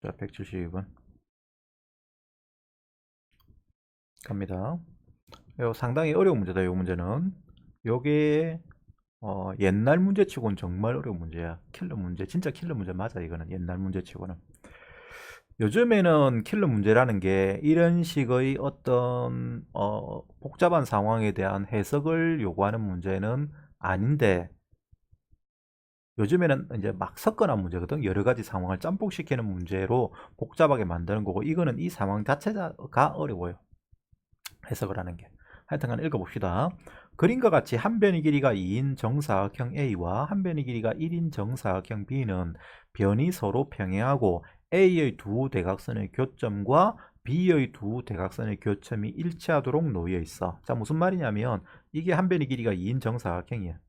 자, 172번 갑니다. 요 상당히 어려운 문제다. 요 문제는 요게 옛날 문제치고는 정말 어려운 문제야. 킬러 문제, 진짜 킬러 문제 맞아. 이거는 옛날 문제치고는. 요즘에는 킬러 문제라는 게 이런 식의 어떤 복잡한 상황에 대한 해석을 요구하는 문제는 아닌데, 요즘에는 이제 막 섞어놓은 문제거든. 여러 가지 상황을 짬뽕시키는 문제로 복잡하게 만드는 거고, 이거는 이 상황 자체가 어려워요. 해석을 하는 게. 하여튼간 읽어봅시다. 그림과 같이 한 변의 길이가 2인 정사각형 A와 한 변의 길이가 1인 정사각형 B는 변이 서로 평행하고 A의 두 대각선의 교점과 B의 두 대각선의 교점이 일치하도록 놓여 있어. 자, 무슨 말이냐면 이게 한 변의 길이가 2인 정사각형이야.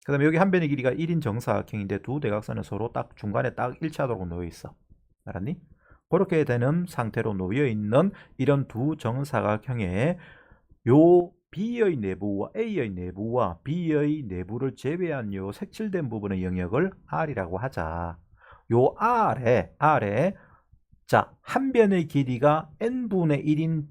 그 다음에 여기 한 변의 길이가 1인 정사각형인데 두 대각선은 서로 딱 중간에 딱 일치하도록 놓여 있어. 알았니? 그렇게 되는 상태로 놓여 있는 이런 두 정사각형의 요 B의 내부와 A의 내부와 B의 내부를 제외한 요 색칠된 부분의 영역을 R이라고 하자. 요 R에 자, 한 변의 길이가 n분의 1인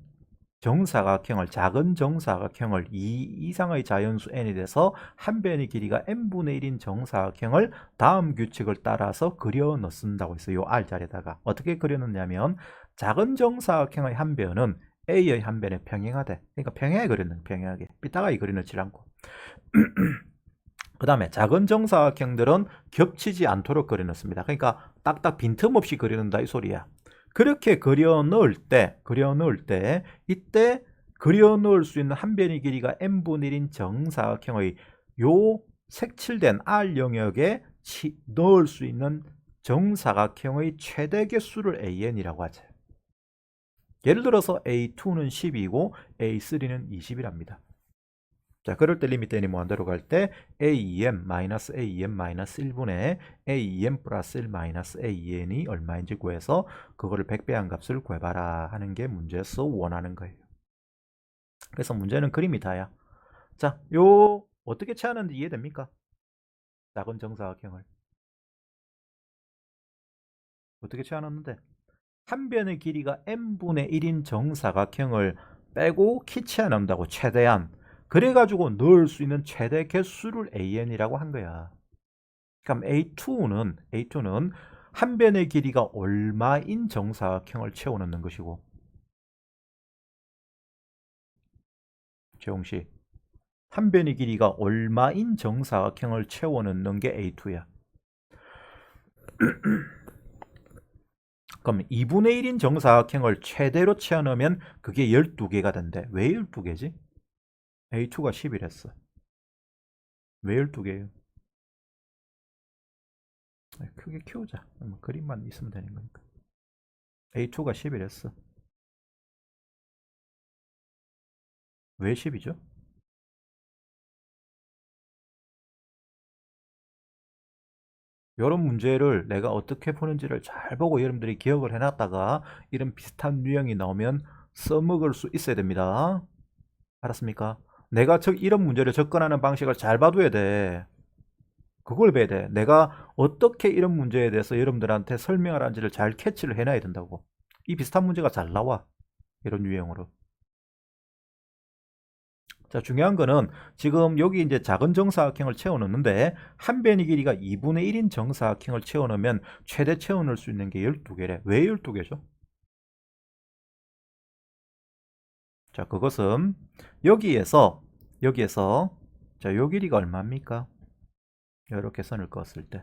정사각형을, 작은 정사각형을 2 이상의 자연수 n에 대해서 한 변의 길이가 n분의 1인 정사각형을 다음 규칙을 따라서 그려 넣습니다고 했어요. 요 R 자리에다가. 어떻게 그려 넣냐면 작은 정사각형의 한 변은 A의 한 변에 평행하대. 그러니까 평행하게 그려 넣는, 평행하게. 삐딱하게 그려 넣지 않고. 그 다음에 작은 정사각형들은 겹치지 않도록 그려 넣습니다. 그러니까 딱딱 빈틈없이 그려 넣는다 이 소리야. 그렇게 그려 넣을 때 이때 그려 넣을 수 있는 한 변의 길이가 n분의 1인 정사각형의 요 색칠된 R 영역에 넣을 수 있는 정사각형의 최대 개수를 AN이라고 하죠. 예를 들어서 A2는 10이고 A3는 20이랍니다. 자, 그럴 때 리미트 n이 무한대로 갈 때 AEM-1분의 AEM 플러스 1 AEN이 얼마인지 구해서 그거를 100배한 값을 구해봐라 하는 게 문제에서 원하는 거예요. 그래서 문제는 그림이 다야. 자, 요 어떻게 취하는지 이해됩니까? 작은 정사각형을 어떻게 취하는데 한 변의 길이가 n분의 1인 정사각형을 빼고 키치해 넣는다고 최대한. 그래가지고 넣을 수 있는 최대 개수를 AN이라고 한 거야. 그럼 A2는 한 변의 길이가 얼마인 정사각형을 채워 넣는 것이고, 재홍씨, 한 변의 길이가 얼마인 정사각형을 채워 넣는 게 A2야. 그럼 2분의 1인 정사각형을 최대로 채워 넣으면 그게 12개가 된대. 왜 12개지? A2가 10이랬어. 왜 12개예요? 크게 키우자. 그림만 있으면 되는 거니까. A2가 10이랬어. 왜 10이죠? 이런 문제를 내가 어떻게 푸는지를 잘 보고 여러분들이 기억을 해놨다가 이런 비슷한 유형이 나오면 써먹을 수 있어야 됩니다. 알았습니까? 내가 이런 문제를 접근하는 방식을 잘 봐둬야 돼. 그걸 봐야 돼. 내가 어떻게 이런 문제에 대해서 여러분들한테 설명을 하는지를 잘 캐치를 해놔야 된다고. 이 비슷한 문제가 잘 나와. 이런 유형으로. 자, 중요한 거는 지금 여기 이제 작은 정사각형을 채워 넣는데 한 변의 길이가 2분의 1인 정사각형을 채워 넣으면 최대 채워 넣을 수 있는 게 12개래. 왜 12개죠? 자, 그것은 여기에서 자, 요 길이가 얼마입니까? 이렇게 선을 그었을 때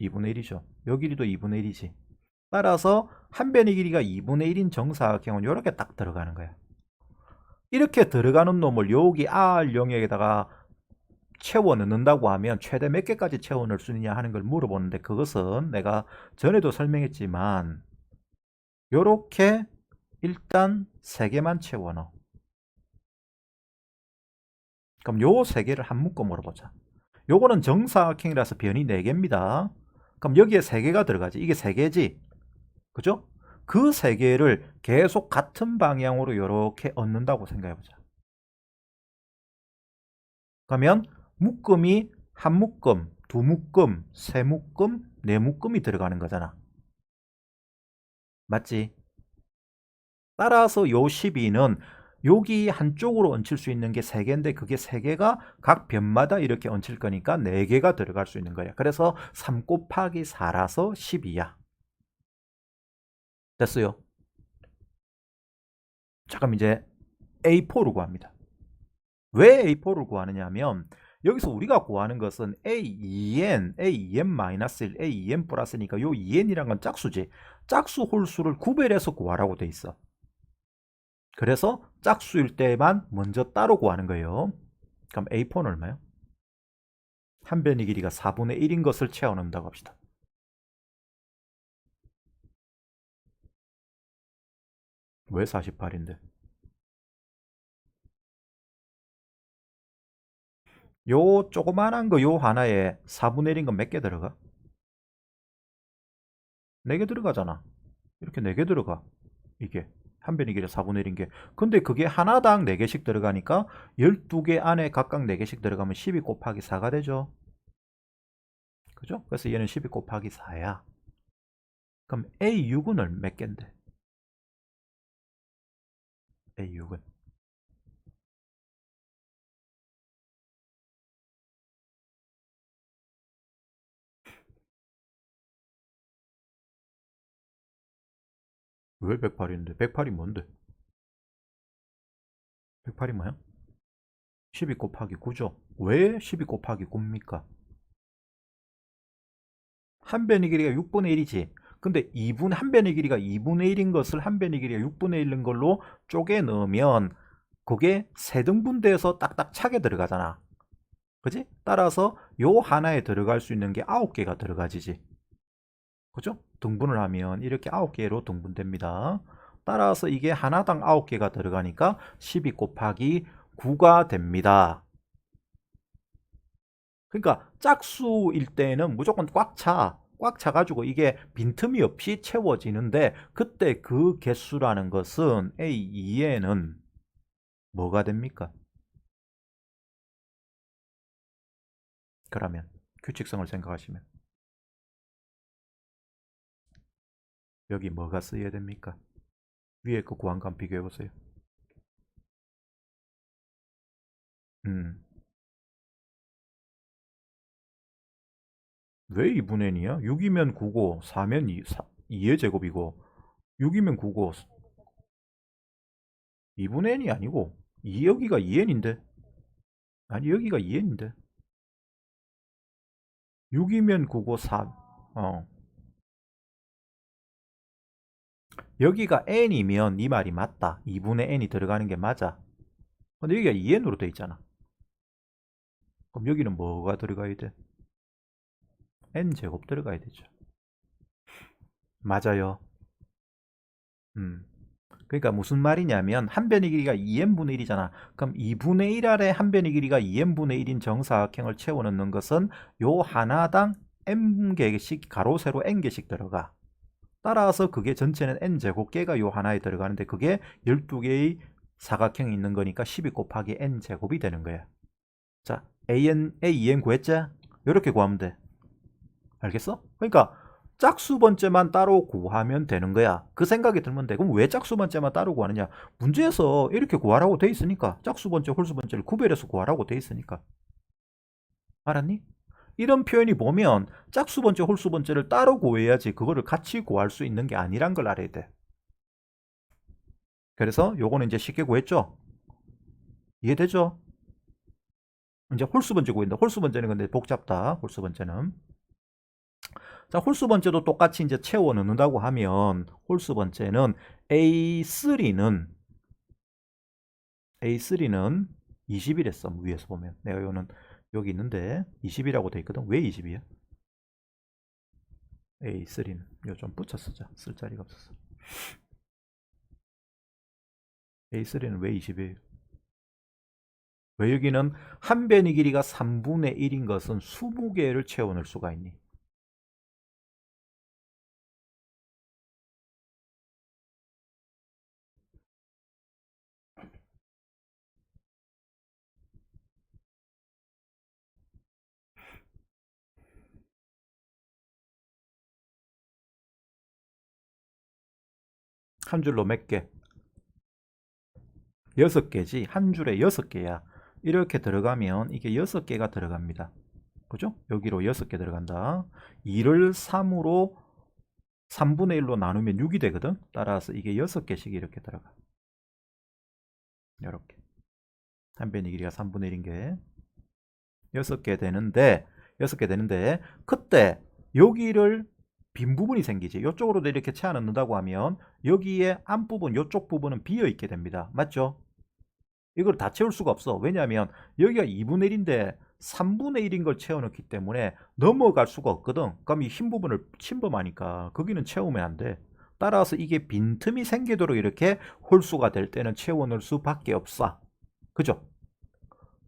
2분의 1이죠. 요 길이도 2분의 1이지. 따라서 한 변의 길이가 2분의 1인 정사각형은 이렇게 딱 들어가는 거야. 이렇게 들어가는 놈을 여기 R 영역에다가 채워 넣는다고 하면 최대 몇 개까지 채워 넣을 수 있느냐 하는 걸 물어보는데, 그것은 내가 전에도 설명했지만 요렇게 일단 3개만 채워 넣어. 그럼 요 3개를 한 묶어 물어보자. 요거는 정사각형이라서 변이 4개입니다. 그럼 여기에 3개가 들어가지. 이게 3개지. 그죠? 그 3개를 계속 같은 방향으로 이렇게 얻는다고 생각해보자. 그러면 묶음이 한 묶음, 두 묶음, 세 묶음, 네 묶음이 들어가는 거잖아. 맞지? 따라서 요 12는 여기 한쪽으로 얹힐 수 있는 게 3개인데 그게 3개가 각 변마다 이렇게 얹힐 거니까 4개가 들어갈 수 있는 거야. 그래서 3 곱하기 4라서 12야. 됐어요? 자, 그럼 이제 A4를 구합니다. 왜 A4를 구하느냐 하면 여기서 우리가 구하는 것은 A2N, A2N-1, A2N 플러스니까 요 2N이란 건 짝수지. 짝수 홀수를 구별해서 구하라고 돼 있어. 그래서 짝수일 때만 먼저 따로 구하는 거예요. 그럼 A4는 얼마요? 한 변의 길이가 4분의 1인 것을 채워넣는다고 합시다. 왜 48인데? 요 조그만한 거 요 하나에 4분의 1인 건 몇 개 들어가? 4개 들어가잖아. 이렇게 4개 들어가. 이게 한 변의 길이 4분의 1인 게. 근데 그게 하나당 4개씩 들어가니까 12개 안에 각각 4개씩 들어가면 12 곱하기 4가 되죠. 그죠? 그래서 얘는 12 곱하기 4야. 그럼 A6은 몇 개인데? A6은 왜 108인데? 108이 뭔데? 108이 뭐야? 12 곱하기 9죠. 왜 12 곱하기 9입니까? 한 변의 길이가 6분의 1이지. 근데 한 변의 길이가 2분의 1인 것을 한 변의 길이가 6분의 1인 걸로 쪼개 넣으면 그게 세등분대에서 딱딱 차게 들어가잖아. 그지? 따라서 요 하나에 들어갈 수 있는 게 9개가 들어가지지. 그죠? 등분을 하면 이렇게 9개로 등분됩니다. 따라서 이게 하나당 9개가 들어가니까 12 곱하기 9가 됩니다. 그러니까 짝수일 때는 무조건 꽉 차. 꽉 차가지고 이게 빈틈이 없이 채워지는데 그때 그 개수라는 것은 A2에는 뭐가 됩니까? 그러면 규칙성을 생각하시면 여기 뭐가 쓰여야 됩니까? 위에 거 구한 거 비교해 보세요. 음, 왜 2분의 n이야? 6이면 9고 4면 2의 제곱이고 6이면 9고 2분의 n이 아니고 여기가 2n인데 아니 여기가 2n인데 6이면 9고 4 여기가 n이면 이 말이 맞다. 2분의 n이 들어가는 게 맞아. 근데 여기가 2n으로 돼 있잖아. 그럼 여기는 뭐가 들어가야 돼? n제곱 들어가야 되죠. 맞아요. 음. 그러니까 무슨 말이냐면 한 변의 길이가 2n분의 1이잖아. 그럼 2분의 1 아래 한 변의 길이가 2n분의 1인 정사각형을 채워넣는 것은 요 하나당 n개씩 가로 세로 n개씩 들어가. 따라서 그게 전체는 n제곱개가 요 하나에 들어가는데 그게 12개의 사각형이 있는 거니까 12 곱하기 n제곱이 되는 거야. 자, a2n 구했지? 이렇게 구하면 돼. 알겠어? 그러니까 짝수 번째만 따로 구하면 되는 거야. 그 생각이 들면 돼. 그럼 왜 짝수 번째만 따로 구하느냐? 문제에서 이렇게 구하라고 돼 있으니까. 짝수 번째, 홀수 번째를 구별해서 구하라고 돼 있으니까. 알았니? 이런 표현이 보면 짝수 번째, 홀수 번째를 따로 구해야지 그거를 같이 구할 수 있는 게 아니란 걸 알아야 돼. 그래서 요거는 이제 쉽게 구했죠? 이해되죠? 이제 홀수 번째 구했는데 홀수 번째는 근데 복잡다. 홀수 번째는. 자, 홀수 번째도 똑같이 이제 채워 넣는다고 하면 홀수 번째는 A3는 20이랬어. 위에서 보면. 내가 이거는 여기 있는데 20이라고 돼 있거든. 왜 20이야? A3는 이거 좀 붙여 쓰자. 쓸 자리가 없었어. A3는 왜 20이에요? 왜 여기는 한 변의 길이가 3분의 1인 것은 20개를 채워 넣을 수가 있니? 한 줄로 몇 개? 6개지. 한 줄에 6개야. 이렇게 들어가면 이게 6개가 들어갑니다. 그죠? 여기로 6개 들어간다. 2를 3으로 3분의 1로 나누면 6이 되거든. 따라서 이게 6개씩 이렇게 들어가. 이렇게. 한 변의 길이가 3분의 1인 게 6개 되는데 그때 여기를 빈 부분이 생기지. 이쪽으로도 이렇게 채워 넣는다고 하면 여기에 앞부분, 이쪽 부분은 비어 있게 됩니다. 맞죠? 이걸 다 채울 수가 없어. 왜냐하면 여기가 2분의 1인데 3분의 1인 걸 채워넣기 때문에 넘어갈 수가 없거든. 그럼 이 흰 부분을 침범하니까 거기는 채우면 안 돼. 따라서 이게 빈틈이 생기도록 이렇게 홀수가 될 때는 채워넣을 수밖에 없어. 그죠?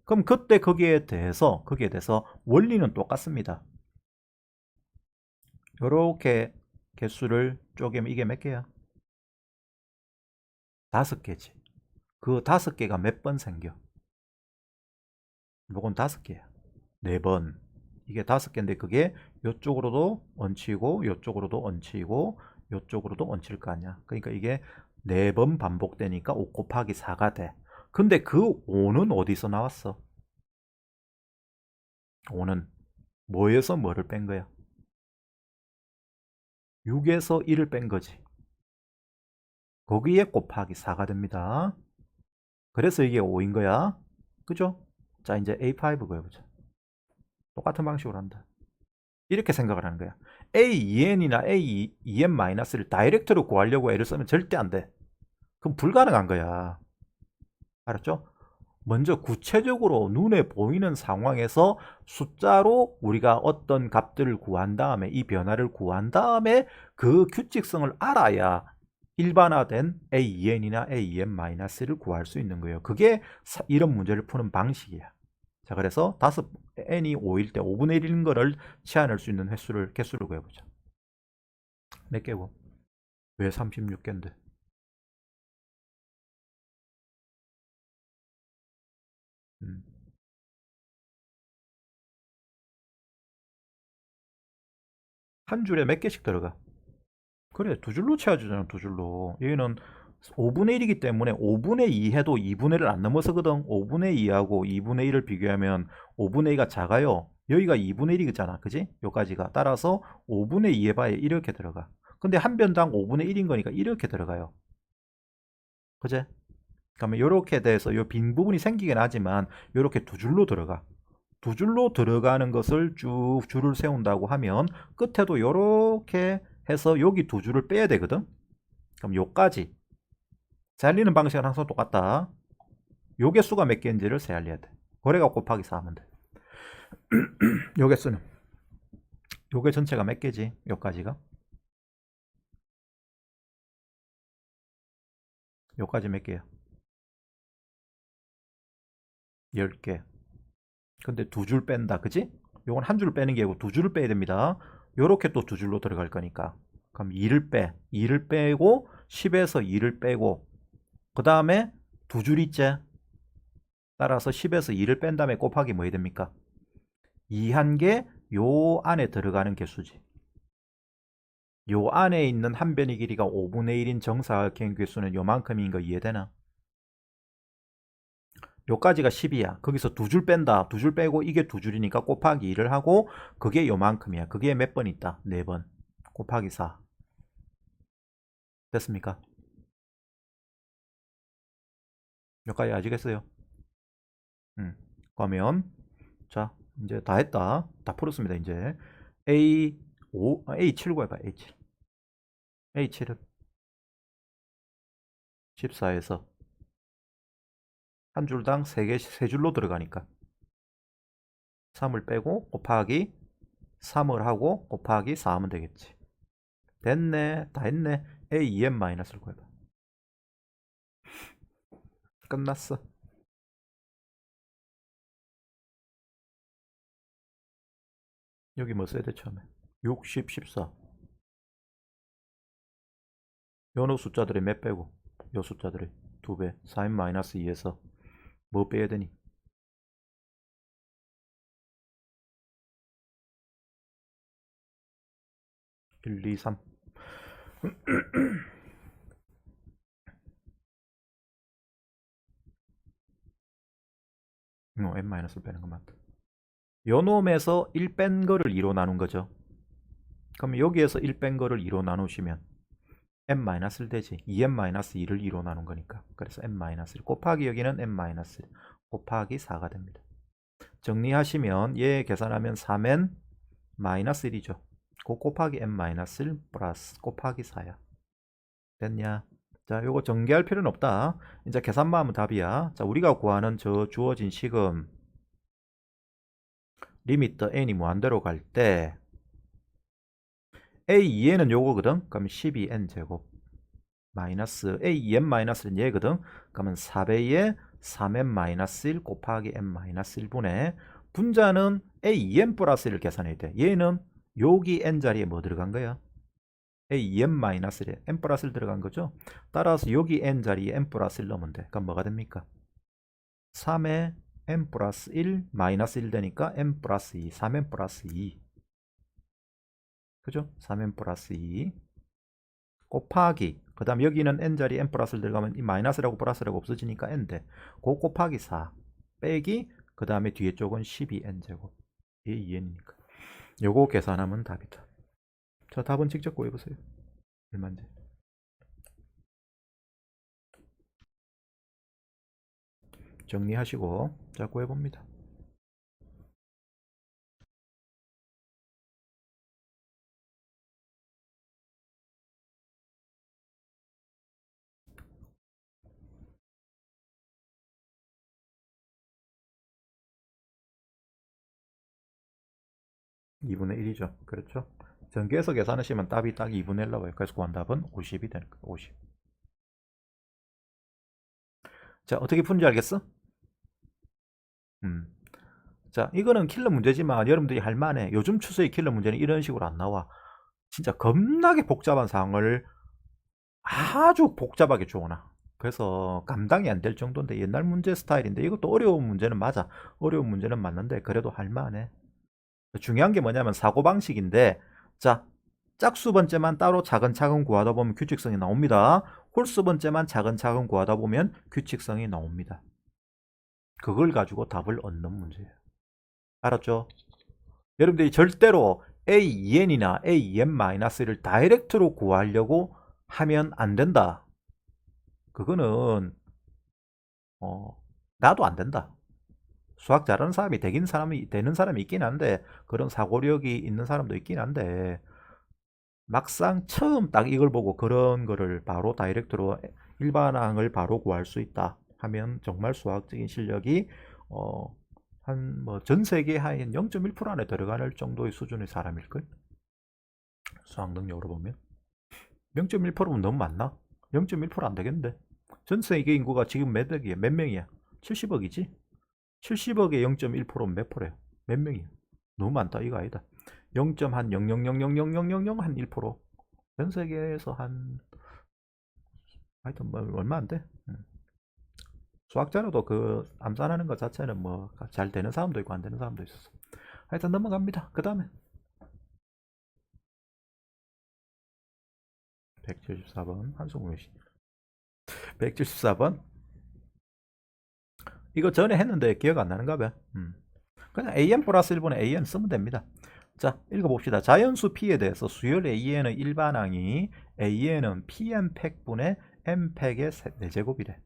그럼 그때 거기에 대해서 원리는 똑같습니다. 이렇게 개수를 쪼개면 이게 몇 개야? 5개지. 그 5개가 몇 번 생겨? 요건 5개야. 4번. 이게 5개인데 그게 이쪽으로도 얹히고 이쪽으로도 얹히고 이쪽으로도 얹힐 거 아니야. 그러니까 이게 4번 반복되니까 5 곱하기 4가 돼. 근데 그 5는 어디서 나왔어? 5는 뭐에서 뭐를 뺀 거야? 6에서 1을 뺀 거지. 거기에 곱하기 4가 됩니다. 그래서 이게 5인 거야. 그죠? 자, 이제 A5 그려보자. 똑같은 방식으로 한다. 이렇게 생각을 하는 거야. A2n이나 A2n-를 다이렉트로 구하려고 애를 쓰면 절대 안 돼. 그럼 불가능한 거야. 알았죠? 먼저 구체적으로 눈에 보이는 상황에서 숫자로 우리가 어떤 값들을 구한 다음에 이 변화를 구한 다음에 그 규칙성을 알아야 일반화된 A2n이나 A2n-를 구할 수 있는 거예요. 그게 이런 문제를 푸는 방식이야. 자, 그래서 n이 5일 때 5분의 1인 거를 치환할 수 있는 개수를 구해보자. 몇 개고? 왜 36개인데? 한 줄에 몇 개씩 들어가? 그래, 두 줄로 채워주잖아, 두 줄로. 얘는 5분의 1이기 때문에 5분의 2 해도 2분의 1을 안 넘어서거든. 5분의 2하고 2분의 1을 비교하면 5분의 2가 작아요. 여기가 2분의 1이잖아. 그지? 여기까지가. 따라서 5분의 2 해봐야 이렇게 들어가. 근데 한 변당 5분의 1인 거니까 이렇게 들어가요. 그제? 그러면 이렇게 돼서 이 빈 부분이 생기긴 하지만 이렇게 두 줄로 들어가. 두 줄로 들어가는 것을 쭉 줄을 세운다고 하면 끝에도 이렇게 해서 여기 두 줄을 빼야 되거든. 그럼 요까지 세알리는 방식은 항상 똑같다. 요 개수가 몇 개인지를 세알려야 돼. 거래가 곱하기 4 하면 돼. 요 개수는 요게 전체가 몇 개지? 요까지가 요까지 몇 개야? 10개. 근데 두 줄 뺀다. 그지? 요건 한 줄 빼는 게 아니고 두 줄을 빼야 됩니다. 요렇게 또 두 줄로 들어갈 거니까. 그럼 2를 빼고 10에서 2를 빼고 그 다음에 두 줄 있지? 따라서 10에서 2를 뺀 다음에 곱하기 뭐 해야 됩니까? 2 한 개 요 안에 들어가는 개수지. 요 안에 있는 한 변의 길이가 5분의 1인 정사각형 개수는 요만큼인 거 이해되나? 요까지가 10이야. 거기서 두 줄 뺀다. 두 줄 빼고 이게 두 줄이니까 곱하기 2를 하고 그게 요만큼이야. 그게 몇 번 있다? 4번. 곱하기 4. 됐습니까? 여기까지 아시겠어요? 그러면 자 이제 다 했다. 다 풀었습니다. 이제 A7 구해봐. A7. A7은 14에서 한 줄당 3줄로 들어가니까 3을 빼고 곱하기 3을 하고 곱하기 4 하면 되겠지. 됐네. 다 했네. A2n-를 구해봐. 끝났어. 여기 뭐 써야 돼 처음에? 60, 14. 요 숫자들이 몇 빼고? 요 숫자들이 2배. 4n-2에서 뭐 빼야 되니? 1, 2, 3. n-를 빼는 거 맞다. 요 놈에서 1 뺀 거를 2로 나눈 거죠. 그럼 여기에서 1 뺀 거를 2로 나누시면 n-를 되지. 2n-2를 2로 나눈 거니까. 그래서 n-1 곱하기 여기는 n-1 곱하기 4가 됩니다. 정리하시면 얘 계산하면 3n-1이죠. 그 곱하기 n-1 플러스 곱하기 4야. 됐냐? 자, 요거 전개할 필요는 없다. 이제 계산만 하면 답이야. 자, 우리가 구하는 저 주어진 식은 리미트 n이 무한대로 갈 때 a2n은 요거거든. 그러면 12n 제곱 마이너스 a2n 마이너스는 얘거든. 그러면 4배의 3n-1 곱하기 n-1분의 분자는 a2n 플러스 1을 계산해야 돼. 얘는 여기 n 자리에 뭐 들어간 거야? a2n-1에 n 플러스 1 들어간 거죠. 따라서 여기 n 자리에 n 플러스 1 넣으면 돼. 그럼 뭐가 됩니까? 3에 n 플러스 1 마이너스 1 되니까 n 플러스 2 3n 플러스 2 그죠? 3n 플러스 2 곱하기 그 다음 여기는 n 자리 n 플러스를 들어가면 이 마이너스라고 플러스라고 없어지니까 n대 그 곱하기 4 빼기 그 다음에 뒤에 쪽은 12n 제곱 이게 2n이니까 요거 계산하면 답이다. 자, 답은 직접 구해보세요. 얼마인지. 정리하시고 자 구해봅니다. (2분의 1이죠) 그렇죠. 전개해서 계산하시면 답이 딱 2분의 1 나와요. 그래서 구한 답은 50이 되는 거예요. 50. 자, 어떻게 푸는지 알겠어? 자, 이거는 킬러 문제지만 여러분들이 할 만해. 요즘 추세의 킬러 문제는 이런 식으로 안 나와. 진짜 겁나게 복잡한 상황을 아주 복잡하게 주어놔. 그래서 감당이 안 될 정도인데 옛날 문제 스타일인데 이것도 어려운 문제는 맞아. 어려운 문제는 맞는데 그래도 할 만해. 중요한 게 뭐냐면 사고방식인데 자, 짝수 번째만 따로 차근차근 구하다 보면 규칙성이 나옵니다. 홀수 번째만 차근차근 구하다 보면 규칙성이 나옵니다. 그걸 가지고 답을 얻는 문제예요. 알았죠? 여러분들이 절대로 A2n이나 A2n-를 다이렉트로 구하려고 하면 안 된다. 그거는 나도 안 된다. 수학 잘하는 사람이 되는 사람이 있긴 한데 그런 사고력이 있는 사람도 있긴 한데 막상 처음 딱 이걸 보고 그런 거를 바로 다이렉트로 일반항을 바로 구할 수 있다 하면 정말 수학적인 실력이 한 뭐 전 세계 한 0.1% 안에 들어갈 정도의 수준의 사람일걸? 수학 능력으로 보면 0.1%면 너무 많나? 0.1%안 되겠는데 전 세계 인구가 지금 몇 명이야? 70억이지? 70억에 0.1%면 몇 프로야? 몇 명이야? 너무 많다. 이거 아니다. 0.000000000 한 1%. 전 세계에서 한 하여튼 뭐 얼마 안 돼. 수학자로도 그 암산하는 것 자체는 뭐 잘 되는 사람도 있고 안 되는 사람도 있었어. 하여튼 넘어갑니다. 그 다음에 174번 한승우 씨. 174번 이거 전에 했는데 기억 안 나는가 봐. 그냥 an 플러스 1분의 an 쓰면 됩니다. 자, 읽어봅시다. 자연수 P에 대해서 수열 AN의 일반항이 AN은 Pn 팩분의 n 팩의 4제곱이래.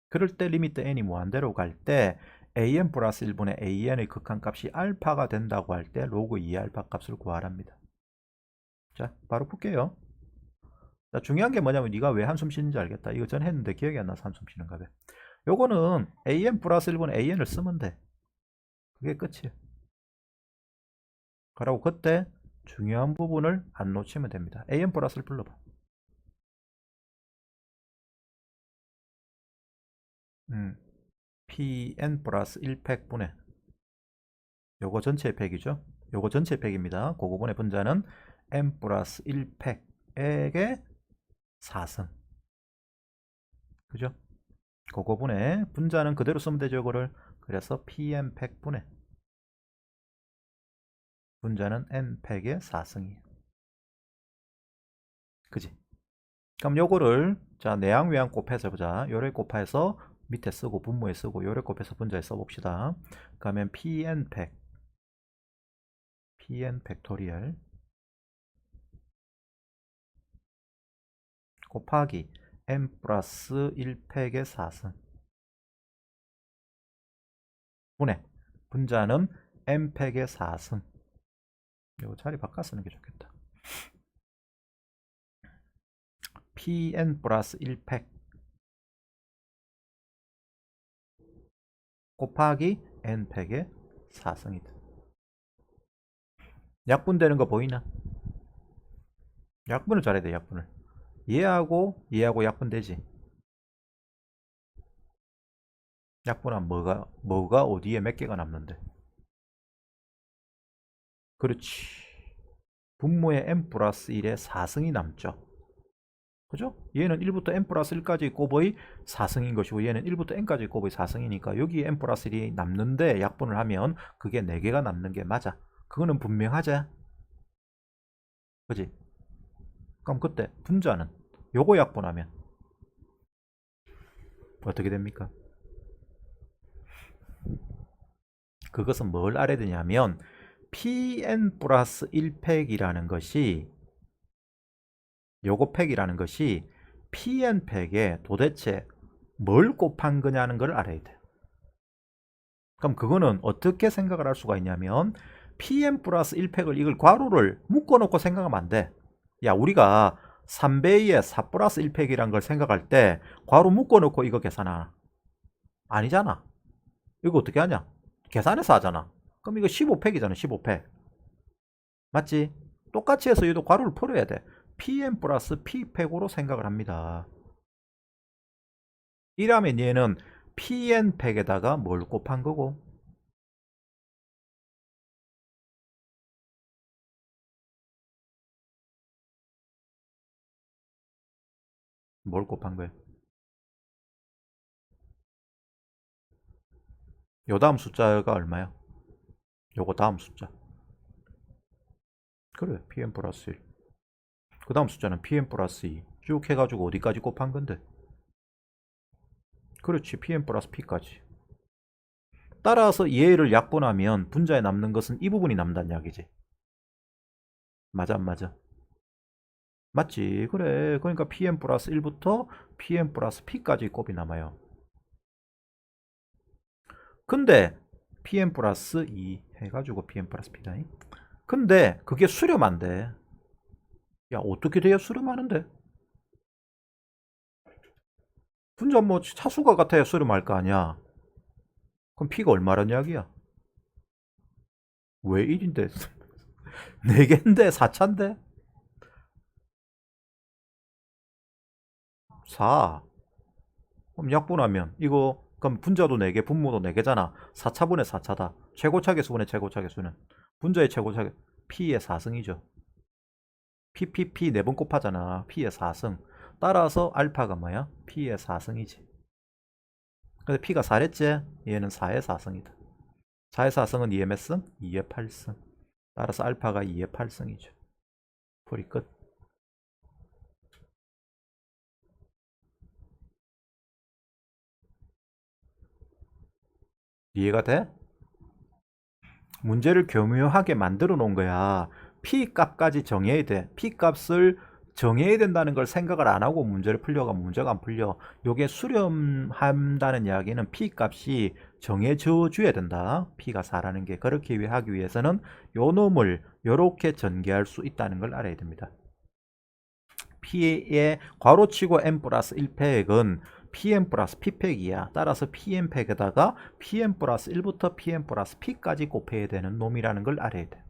그럴 때 리미트 n이 무한대로 갈 때 an 플러스 1분의 an의 극한값이 알파가 된다고 할 때 로그 2알파 값을 구하랍니다. 자, 바로 풀게요. 자, 중요한 게 뭐냐면 네가 왜 한숨 쉬는지 알겠다. 이거 전 했는데 기억이 안 나서 한숨 쉬는가 봐. 요거는 an 플러스 1분의 an을 쓰면 돼. 그게 끝이에요. 그러고 그때 중요한 부분을 안 놓치면 됩니다. an 플러스를 불러봐. pn 플러스 1팩분의 요거 전체 팩이죠. 요거 전체 팩입니다. 그 부분의 분자는 n 플러스 1팩에게 4승. 그죠? 그 부분의 분자는 그대로 쓰면 되죠. 그거를. 그래서 pn 팩분의 분자는 n 팩의 4승이에요. 그지? 그럼 요거를 자 내항 외항 곱해서 보자. 요를 곱해서 밑에 쓰고 분모에 쓰고 요래 곱해서 분자에 써봅시다. 그러면 pn100 pn 팩토리얼 곱하기 n 플러스 1팩의 4승 분해 분자는 n팩의 4승. 이거 자리 바꿔 쓰는 게 좋겠다. pn 플러스 1팩 곱하기 n팩의 4승이다. 약분되는 거 보이나? 약분을 잘해야 돼. 약분을 얘하고 약분되지. 약분하면 뭐가 어디에 몇 개가 남는데. 그렇지. 분모에 n 플러스 1에 4승이 남죠. 그죠? 얘는 1부터 n 플러스 1까지 곱의 4승인 것이고 얘는 1부터 n까지 곱의 4승이니까 여기에 n 플러스 1이 남는데 약분을 하면 그게 4개가 남는 게 맞아. 그거는 분명하지? 그지? 그럼 그때 분자는 요거 약분하면 어떻게 됩니까? 그것은 뭘 알아야 되냐면 pn 플러스 1팩이라는 것이 요거 팩이라는 것이 pn 팩에 도대체 뭘 곱한 거냐는 걸 알아야 돼. 그럼 그거는 어떻게 생각을 할 수가 있냐면 pn 플러스 1팩을 이걸 괄호를 묶어놓고 생각하면 안 돼. 야, 우리가 3배의 4 플러스 1팩이란 걸 생각할 때 괄호 묶어놓고 이거 계산하나? 아니잖아. 이거 어떻게 하냐? 계산해서 하잖아. 그럼 이거 15팩이잖아. 15팩. 맞지? 똑같이 해서 얘도 괄호를 풀어야 돼. pn 플러스 p팩으로 생각을 합니다. 이라면 얘는 pn 팩에다가 뭘 곱한 거고? 뭘 곱한 거야? 요 다음 숫자가 얼마야? 요거 다음 숫자. 그래, pn 플러스 1. 그 다음 숫자는 pn 플러스 2. 쭉 해가지고 어디까지 곱한 건데? 그렇지, pn 플러스 p까지. 따라서 얘를 약분하면 분자에 남는 것은 이 부분이 남다는 이야기지. 맞아, 안 맞아? 맞지? 그래. 그러니까 pn 플러스 1부터 pn 플러스 p까지 곱이 남아요. 근데 pn 플러스 2 해가지고 pn 플러스 p다. 근데 그게 수렴 안 돼. 야, 어떻게 돼야 수렴하는데? 분자 뭐 차수가 같아야 수렴할 거 아니야. 그럼 p가 얼마란 이야기야? 왜 1인데? 4개인데 4차인데? 4. 그럼 약분하면 이거 그럼 분자도 4개, 분모도 4개잖아. 4차분의 4차다. 최고차 계수분의 최고차 계수는 분자의 최고차 p의 4승이죠. PPP 4번 곱하잖아. P의 4승. 따라서 알파가 뭐야? P의 4승이지. 근데 P가 4랬지? 얘는 4의 4승이다. 4의 4승은 2의 몇 승? 2의 8승. 따라서 알파가 2의 8승이죠. 풀이 끝. 이해가 돼? 문제를 교묘하게 만들어 놓은 거야. P 값까지 정해야 돼. P 값을 정해야 된다는 걸 생각을 안 하고 문제를 풀려가 문제가 안 풀려. 요게 수렴한다는 이야기는 P 값이 정해져 줘야 된다. P가 4라는 게 그렇게 하기 위해서는 요 놈을 요렇게 전개할 수 있다는 걸 알아야 됩니다. P의 괄호치고 n 플러스 1팩은 pn 플러스 p팩이야. 따라서 pn 팩에다가 pn 플러스 1부터 pn 플러스 p까지 곱해야 되는 놈이라는 걸 알아야 돼.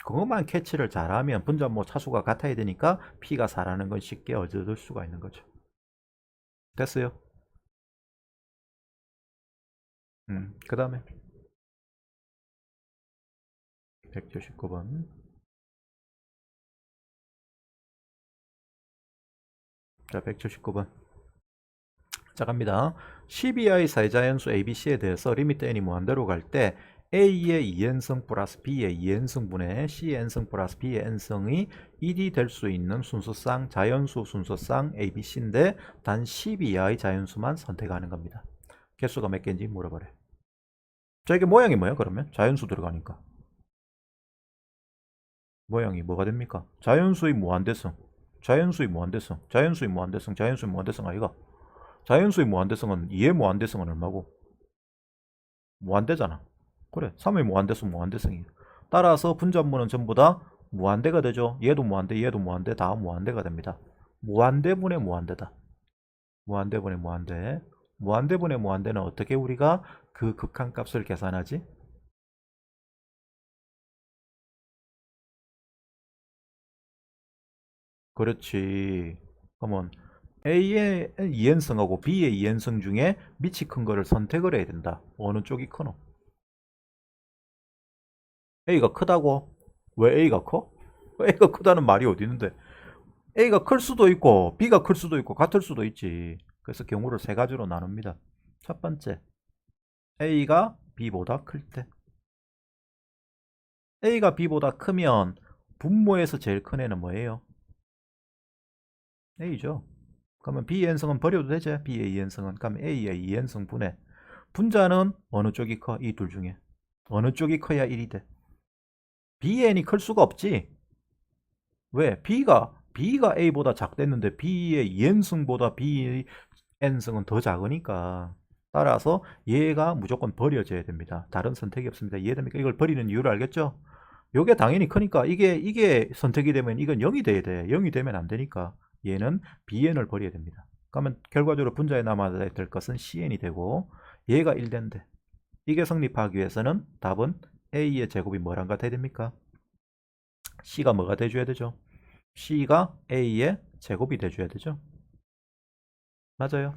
그것만 캐치를 잘하면 분자모 차수가 같아야 되니까 p가 4라는 건 쉽게 얻을 수가 있는 거죠. 됐어요? 그 다음에 179번. 자, 179번. 자, 갑니다. 12의 사회자연수 ABC에 대해서 리미트 n이 무한대로 갈 때 A의 2n승 플러스 B의 2n승분의 C의 n승 플러스 B의 n승이 1이 될 수 있는 순서상 자연수 순서상 ABC인데 단 10 이하의 자연수만 선택하는 겁니다. 개수가 몇 개인지 물어보래. 자, 이게 모양이 뭐야 그러면? 자연수 들어가니까 모양이 뭐가 됩니까? 자연수의 무한대성, 자연수의 무한대성, 자연수의 무한대성, 자연수의 무한대성 아이가? 자연수의 무한대성은 2의 무한대성은 얼마고? 무한대잖아. 그래, 3의 무한대성 무한대성이에요. 따라서 분자문은 전부 다 무한대가 되죠. 얘도 무한대, 얘도 무한대, 다 무한대가 됩니다. 무한대분의 무한대다. 무한대분의 무한대. 무한대분의 무한대는 어떻게 우리가 그 극한값을 계산하지? 그렇지. 그러면 A의 2n승하고 B의 2n승 중에 밑이 큰 거를 선택을 해야 된다. 어느 쪽이 크노? A가 크다고? 왜 A가 커? A가 크다는 말이 어디 있는데? A가 클 수도 있고 B가 클 수도 있고 같을 수도 있지. 그래서 경우를 세 가지로 나눕니다. 첫 번째, A가 B보다 클 때. A가 B보다 크면 분모에서 제일 큰 애는 뭐예요? A죠. 그러면 B의 n승은 버려도 되죠. B의 2n승은. 그럼 A의 2n승 분해. 분자는 어느 쪽이 커? 이 둘 중에. 어느 쪽이 커야 1이 돼? B의 n이 클 수가 없지. 왜? B가 A보다 작댔는데 B의 2n승보다 B의 n승은 더 작으니까. 따라서 얘가 무조건 버려져야 됩니다. 다른 선택이 없습니다. 이해됩니까? 이걸 버리는 이유를 알겠죠? 요게 당연히 크니까 이게 선택이 되면 이건 0이 돼야 돼. 0이 되면 안 되니까 얘는 BN을 버려야 됩니다. 그러면 결과적으로 분자에 남아야 될 것은 CN이 되고 얘가 1 된대. 이게 성립하기 위해서는 답은 A의 제곱이 뭐랑 같아야 됩니까? C가 뭐가 돼줘야 되죠? C가 A의 제곱이 돼줘야 되죠? 맞아요.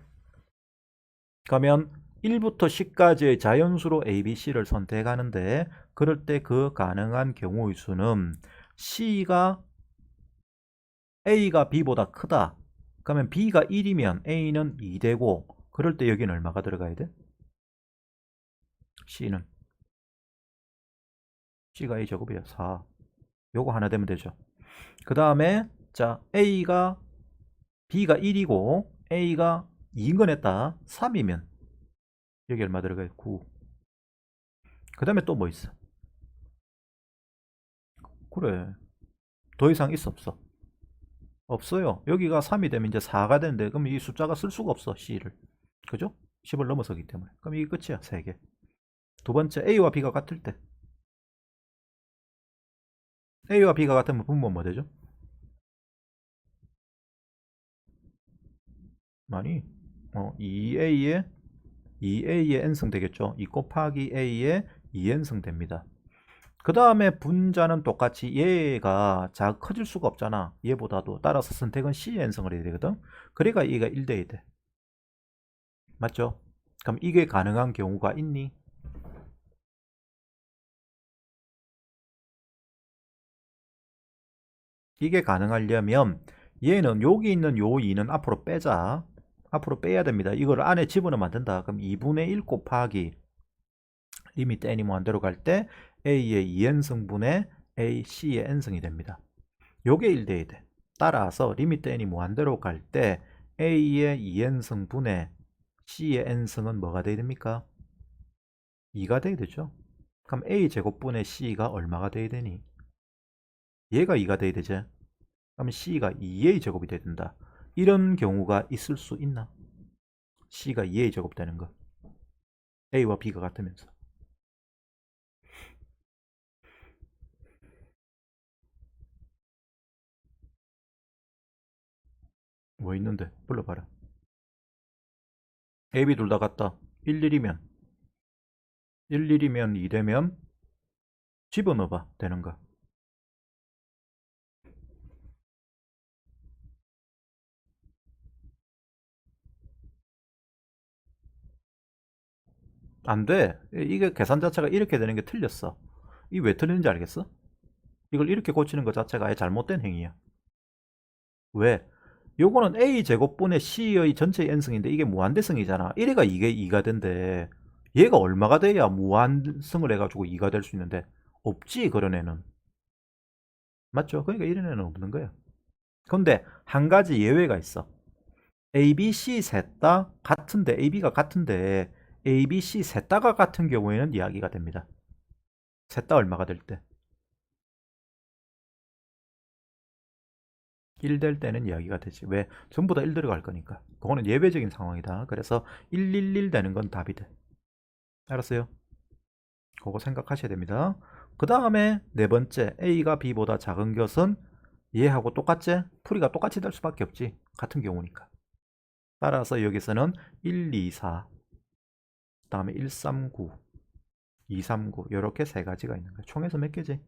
그러면 1부터 10까지의 자연수로 A, B, C를 선택하는데 그럴 때 그 가능한 경우의 수는 A가 B보다 크다. 그러면 B가 1이면 A는 2 되고 그럴 때 여기는 얼마가 들어가야 돼? C는 C가 A 제곱이야 4. 요거 하나 되면 되죠. 그 다음에 자 B가 1이고 A가 2인 건 했다. 3이면 여기 얼마 들어가요? 9. 그 다음에 또 뭐 있어? 그래. 더 이상 있어 없어? 없어요. 여기가 3이 되면 이제 4가 되는데 그럼 이 숫자가 쓸 수가 없어. C를. 그죠? 10을 넘어서기 때문에. 그럼 이게 끝이야. 3개. 두 번째 A와 B가 같을 때. A와 B가 같으면 분모 뭐 되죠? 많이 2A의 n승 되겠죠. 2 곱하기 A의 2n승 됩니다. 그 다음에 분자는 똑같이 얘가 커질 수가 없잖아. 얘보다도. 따라서 선택은 C의 n승을 해야 되거든. 그러니까 얘가 1 돼야 돼. 맞죠? 그럼 이게 가능한 경우가 있니? 이게 가능하려면 얘는 여기 있는 요 2는 앞으로 빼자. 앞으로 빼야 됩니다. 이걸 안에 집어넣으면 된다. 그럼 2분의 1 곱하기 리미트 n이 무한대로 갈 때 A의 2n승분의 C의 n승이 됩니다. 요게 1 돼야 돼. 따라서 리미트 n이 무한대로 갈 때 A의 2n승분의 C의 n승은 뭐가 돼야 됩니까? 2가 돼야 되죠. 그럼 A 제곱분의 C가 얼마가 돼야 되니? 얘가 2가 돼야 되죠. 그럼 C가 2A 제곱이 돼야 된다. 이런 경우가 있을 수 있나? C가 2A 제곱 되는 거. A와 B가 같으면서. 뭐 있는데? 불러봐라. A, B 둘 다 같다. 11이면 11이면 2 되면 집어넣어봐. 되는가? 안 돼. 이게 계산 자체가 이렇게 되는 게 틀렸어. 이 왜 틀리는지 알겠어? 이걸 이렇게 고치는 것 자체가 아예 잘못된 행위야. 왜? 요거는 A 제곱분의 C의 전체 n승인데 이게 무한대승이잖아. 1회가 이게 2가 된대. 얘가 얼마가 돼야 무한승을 해가지고 2가 될 수 있는데 없지 그런 애는. 맞죠? 그러니까 이런 애는 없는 거야. 근데 한 가지 예외가 있어. A, B, C 셋 다 같은데 AB가 같은데 A, B, C 셋 다가 같은 경우에는 이야기가 됩니다. 셋 다 얼마가 될 때? 1 될 때는 이야기가 되지. 왜? 전부 다 1 들어갈 거니까. 그거는 예외적인 상황이다. 그래서 111 되는 건 답이 돼. 알았어요? 그거 생각하셔야 됩니다. 그 다음에 네 번째, A가 B보다 작은 것은 얘하고 똑같지? 풀이가 똑같이 될 수밖에 없지. 같은 경우니까. 따라서 여기서는 1, 2, 4, 그 다음에 1, 3, 9, 2, 3, 9 이렇게 세 가지가 있는 거야. 총에서 몇 개지?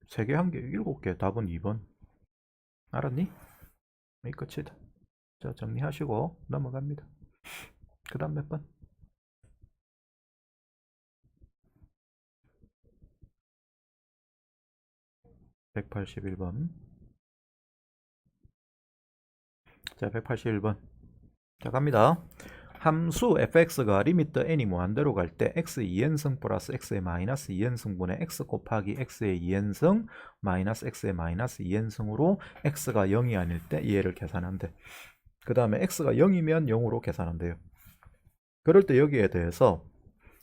3개, 1개, 7개. 답은 2번. 알았니? 이 끝이다. 자, 정리하시고 넘어갑니다. 그 다음 몇 번? 181번. 자, 181번. 자, 갑니다. 함수 fx가 리미트 n이 무한대로 갈 때 x 2n승 플러스 x의 마이너스 2n승분의 x 곱하기 x의 2n승 마이너스 x의 마이너스 2n승으로 x가 0이 아닐 때 얘를 계산한대. 그 다음에 x가 0이면 0으로 계산한대요. 그럴 때 여기에 대해서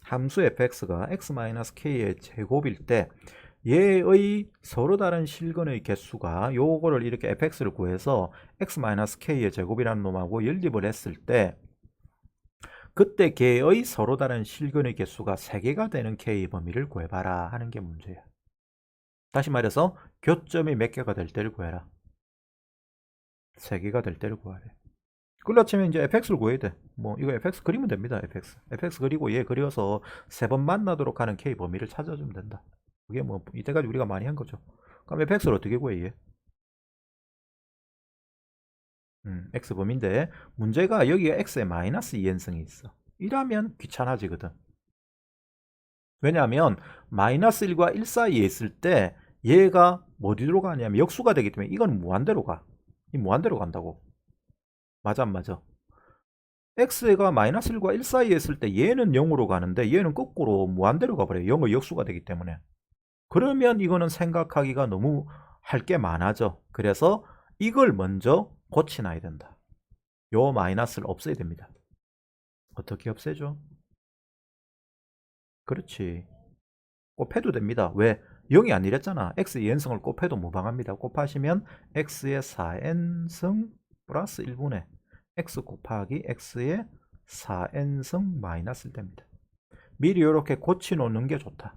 함수 fx가 x-k의 제곱일 때 얘의 서로 다른 실근의 개수가 요거를 이렇게 fx를 구해서 x-k의 제곱이라는 놈하고 연립을 했을 때 그때 걔의 서로 다른 실근의 개수가 3개가 되는 K의 범위를 구해봐라 하는 게 문제야. 다시 말해서 교점이 몇 개가 될 때를 구해라. 3개가 될 때를 구하래. 그렇다 치면 이제 fx를 구해야 돼. 뭐 이거 fx 그리면 됩니다. fx 그리고 얘 그려서 3번 만나도록 하는 K 범위를 찾아주면 된다. 그게 뭐 이때까지 우리가 많이 한 거죠. 그럼 fx를 어떻게 구해 얘? x 범위인데 문제가 여기에 x에 마이너스 2n승이 있어. 이라면 귀찮아지거든. 왜냐하면 마이너스 1과 1 사이에 있을 때 얘가 어디로 가냐면 역수가 되기 때문에 이건 무한대로 가. 이 무한대로 간다고. 맞아 안 맞아? x가 마이너스 1과 1 사이에 있을 때 얘는 0으로 가는데 얘는 거꾸로 무한대로 가버려요. 0의 역수가 되기 때문에. 그러면 이거는 생각하기가 너무 할 게 많아져. 그래서 이걸 먼저 고쳐놔야 된다. 요 마이너스를 없애야 됩니다. 어떻게 없애죠? 그렇지. 곱해도 됩니다. 왜? 0이 아니랬잖아. x 2n승을 곱해도 무방합니다. 곱하시면 x의 4n승 플러스 1분의 x 곱하기 x의 4n승 마이너스 1 됩니다. 미리 이렇게 고치놓는 게 좋다.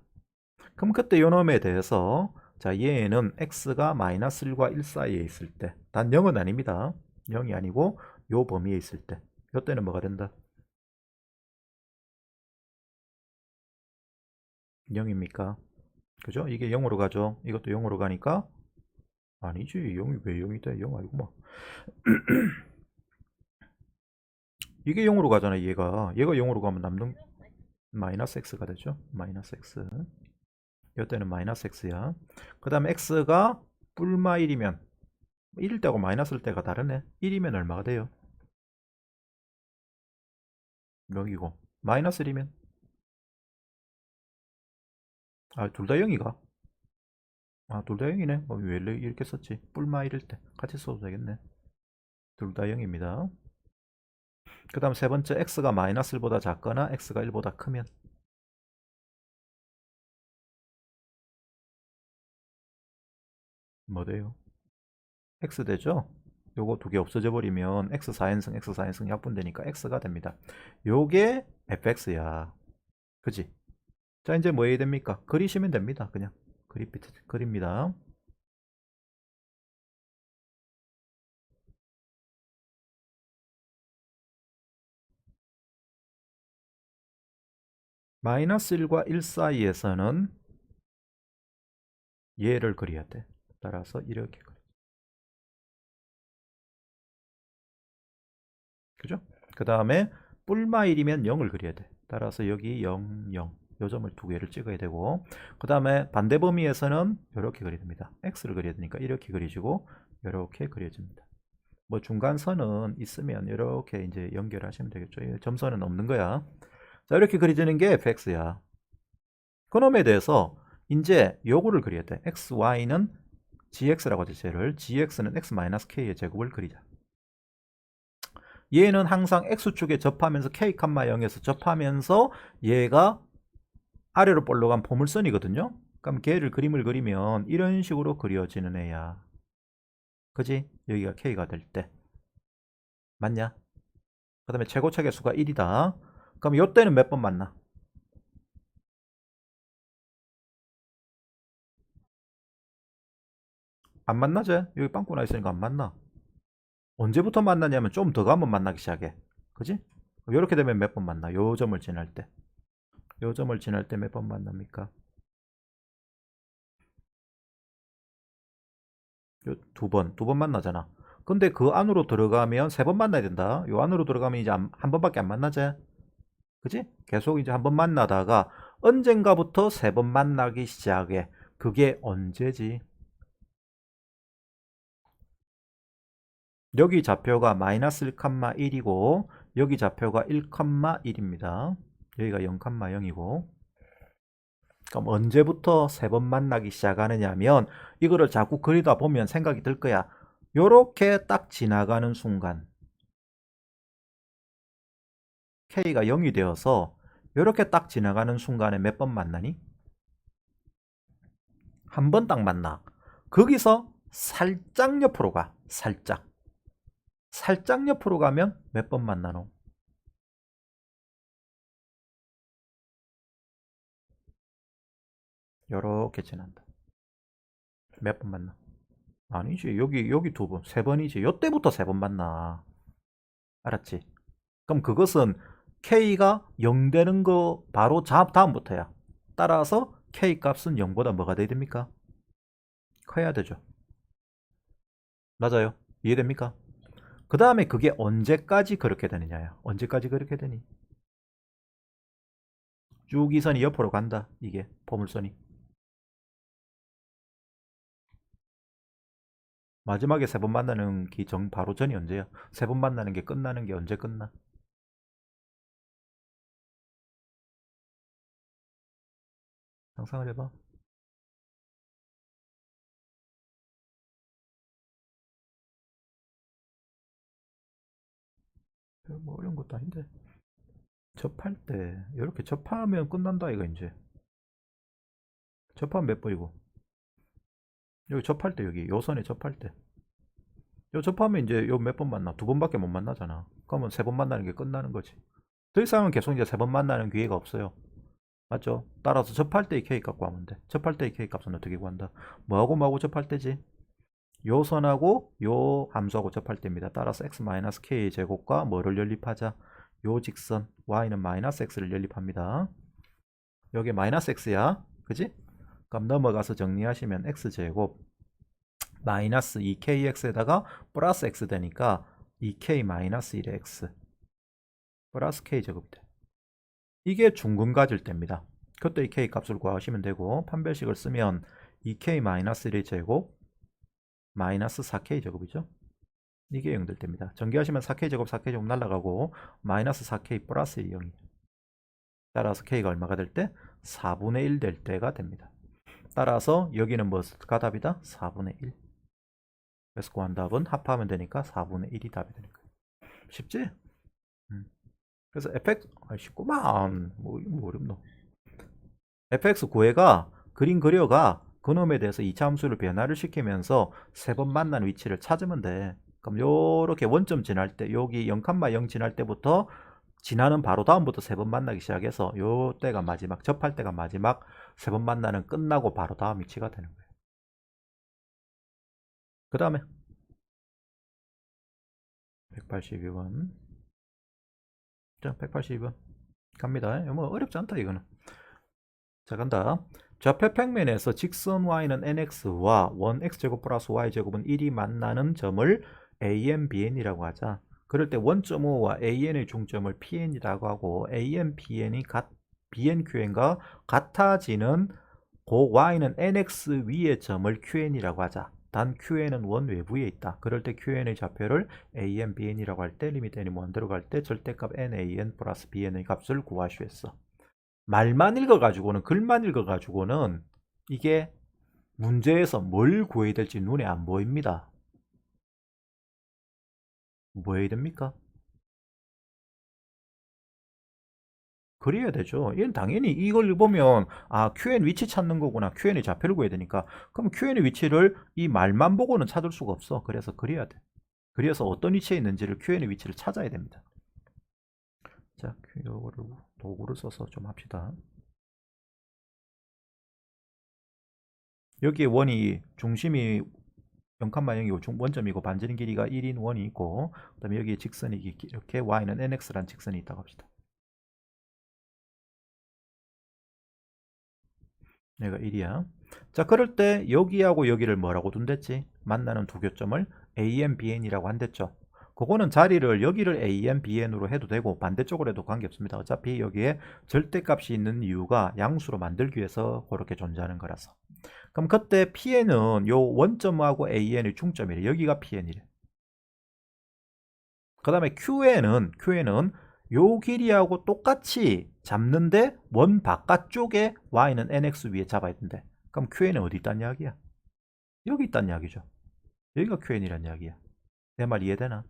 그럼 그때 요 놈에 대해서 자 얘는 x가 마이너스 1과 1 사이에 있을 때 단 0은 아닙니다. 0이 아니고 요 범위에 있을 때 요때는 뭐가 된다? 0입니까? 그죠? 이게 0으로 가죠. 이것도 0으로 가니까 아니지. 0이 왜 0이 돼? 0 아니구만. 이게 0으로 가잖아. 얘가 0으로 가면 남는 마이너스 x가 되죠. 마이너스 x. 이때는 마이너스 x야. 그 다음에 x가 뿔마 1이면 1일 때하고 마이너스일 때가 다르네. 1이면 얼마가 돼요? 0이고 마이너스 1이면 둘 다 0이가? 둘 다 0이네. 왜 이렇게 썼지? 뿔마 1일 때 같이 써도 되겠네. 둘 다 0입니다. 그 다음 세 번째 x가 마이너스 1보다 작거나 x가 1보다 크면 뭐 돼요? x 되죠? 요거 두 개 없어져 버리면 x 4n승 x 4n승 약분되니까 x가 됩니다. 요게 fx야. 그지? 자 이제 뭐 해야 됩니까? 그리시면 됩니다. 그냥 그립니다. 마이너스 1과 1 사이에서는 얘를 그려야 돼. 따라서 이렇게 그려. 그죠? 그 다음에 뿔마 1이면 0을 그려야 돼. 따라서 여기 0, 0. 요 점을 두 개를 찍어야 되고 그 다음에 반대 범위에서는 이렇게 그려야 됩니다. x를 그려야 되니까 이렇게 그리시고 이렇게 그려집니다. 뭐 중간선은 있으면 이렇게 이제 연결하시면 되겠죠. 점선은 없는 거야. 자, 이렇게 그려지는 게 fx야. 그놈에 대해서 이제 요거를 그려야 돼. xy는 gx라고 하죠. 쟤를 gx는 x-k의 제곱을 그리자. 얘는 항상 x축에 접하면서 k, 0에서 접하면서 얘가 아래로 볼록한 포물선이거든요. 그럼 걔를 그림을 그리면 이런 식으로 그려지는 애야. 그지? 여기가 k가 될 때. 맞냐? 그 다음에 최고차의 수가 1이다. 그럼 요때는 몇 번 만나? 안 만나지? 여기 빵꾸 나 있으니까 안 만나. 언제부터 만나냐면 좀 더 가면 만나기 시작해. 그지? 이렇게 되면 몇 번 만나? 요 점을 지날 때. 요 점을 지날 때 몇 번 만납니까? 요 두 번 만나잖아. 근데 그 안으로 들어가면 세 번 만나야 된다. 요 안으로 들어가면 이제 한 번밖에 안 만나지? 그지? 계속 이제 한 번 만나다가 언젠가부터 세 번 만나기 시작해. 그게 언제지? 여기 좌표가 마이너스 1,1이고 여기 좌표가 1,1입니다. 여기가 0,0이고 그럼 언제부터 세 번 만나기 시작하느냐면 이거를 자꾸 그리다 보면 생각이 들 거야. 요렇게 딱 지나가는 순간 K가 0이 되어서 요렇게 딱 지나가는 순간에 몇 번 만나니? 한 번 딱 만나. 거기서 살짝 옆으로 가. 살짝. 살짝 옆으로 가면 몇 번 만나노? 요렇게 지난다. 몇 번 만나? 아니지. 여기 두 번, 세 번이지. 요때부터 세 번 만나. 알았지? 그럼 그것은 K가 0 되는 거 바로 다음부터야. 따라서 K 값은 0보다 뭐가 돼야 됩니까? 커야 되죠. 맞아요. 이해됩니까? 그 다음에 그게 언제까지 그렇게 되느냐야. 언제까지 그렇게 되니? 쭉 이 선이 옆으로 간다. 이게 포물선이. 마지막에 세 번 만나는 기정 바로 전이 언제야? 세 번 만나는 게 끝나는 게 언제 끝나? 상상을 해봐. 뭐 어려운 것도 아닌데. 접할 때 이렇게 접하면 끝난다 이거 이제. 접하면 몇 번이고? 여기 접할 때 여기 요 선에 접할 때. 요 접하면 이제 요 몇 번 만나? 두 번밖에 못 만나잖아. 그러면 세 번 만나는 게 끝나는 거지. 더 이상은 계속 이제 세 번 만나는 기회가 없어요. 맞죠? 따라서 접할 때의 K 값 구하면 돼. 접할 때의 K 값은 어떻게 구한다? 뭐하고 접할 때지? 요 선하고 요 함수하고 접할 때입니다. 따라서 x-k 제곱과 뭐를 연립하자? 요 직선 y는 마이너스 x를 연립합니다. 여기 마이너스 x야. 그지? 그럼 넘어가서 정리하시면 x제곱 마이너스 2kx에다가 플러스 x 되니까 2k 마이너스 1의 x 플러스 k제곱이 돼. 이게 중근 가질 때입니다. 그때 이 k 값을 구하시면 되고 판별식을 쓰면 2k 마이너스 1의 제곱 마이너스 4k 제곱이죠. 이게 0 될 때입니다. 전개하시면 4k 제곱 4k 제곱 날라가고 마이너스 4k 플러스 0이 따라서 k가 얼마가 될 때? 4분의 1 될 때가 됩니다. 따라서 여기는 뭐가 답이다? 4분의 1. 그래서 구한 답은 합하면 되니까 4분의 1이 답이 되는 거예요. 쉽지? 그래서 fx 쉽구만. 뭐 어렵노? fx 구해가 그림 그려가 그놈에 대해서 2차 함수를 변화를 시키면서 세 번 만나는 위치를 찾으면 돼. 그럼 요렇게 원점 지날 때 여기 0,0 지날 때부터 지나는 바로 다음부터 세 번 만나기 시작해서 요 때가 마지막 접할 때가 마지막 세 번 만나는 끝나고 바로 다음 위치가 되는 거예요. 그 다음에 182번 자 182번 갑니다. 뭐 어렵지 않다 이거는. 자 간다. 좌표 평면에서 직선 y는 nx와 원 x제곱 플러스 y제곱은 1이 만나는 점을 an, bn이라고 하자. 그럴 때 원점 O와 an의 중점을 pn이라고 하고 an, bn이 bn, qn과 같아지는 고 y는 nx 위의 점을 qn이라고 하자. 단 QN은 원 외부에 있다. 그럴 때 QN의 좌표를 AN, BN이라고 할 때 리미트 n이 무한 들어갈 때 절대값 NAN 플러스 BN의 값을 구하시했어. 말만 읽어가지고는 글만 읽어가지고는 이게 문제에서 뭘 구해야 될지 눈에 안 보입니다. 뭐 해야 됩니까? 그래야 되죠. 얘는 당연히 이걸 보면 아 QN 위치 찾는 거구나. QN의 좌표를 구해야 되니까. 그럼 QN의 위치를 이 말만 보고는 찾을 수가 없어. 그래서 그래야 돼. 그래서 어떤 위치에 있는지를 QN의 위치를 찾아야 됩니다. 자, 이거를 도구를 써서 좀 합시다. 여기에 원이 중심이 0,0이고 원점이고 반지름 길이가 1인 원이 있고 그다음에 여기에 직선이 이렇게 y는 nx라는 직선이 있다고 합시다. 얘가 1이야. 자, 그럴 때 여기하고 여기를 뭐라고 둔댔지? 만나는 두 교점을 AN, BN이라고 한댔죠. 그거는 자리를 여기를 AN, BN으로 해도 되고 반대쪽으로 해도 관계없습니다. 어차피 여기에 절대값이 있는 이유가 양수로 만들기 위해서 그렇게 존재하는 거라서. 그럼 그때 Pn은 요 원점하고 AN의 중점이래. 여기가 Pn이래. 그 다음에 QN은 요 길이하고 똑같이 잡는데 원 바깥쪽에 Y는 NX 위에 잡아야 된대. 그럼 QN은 어디 있단 이야기야? 여기 있단 이야기죠. 여기가 QN이란 이야기야. 내 말 이해되나?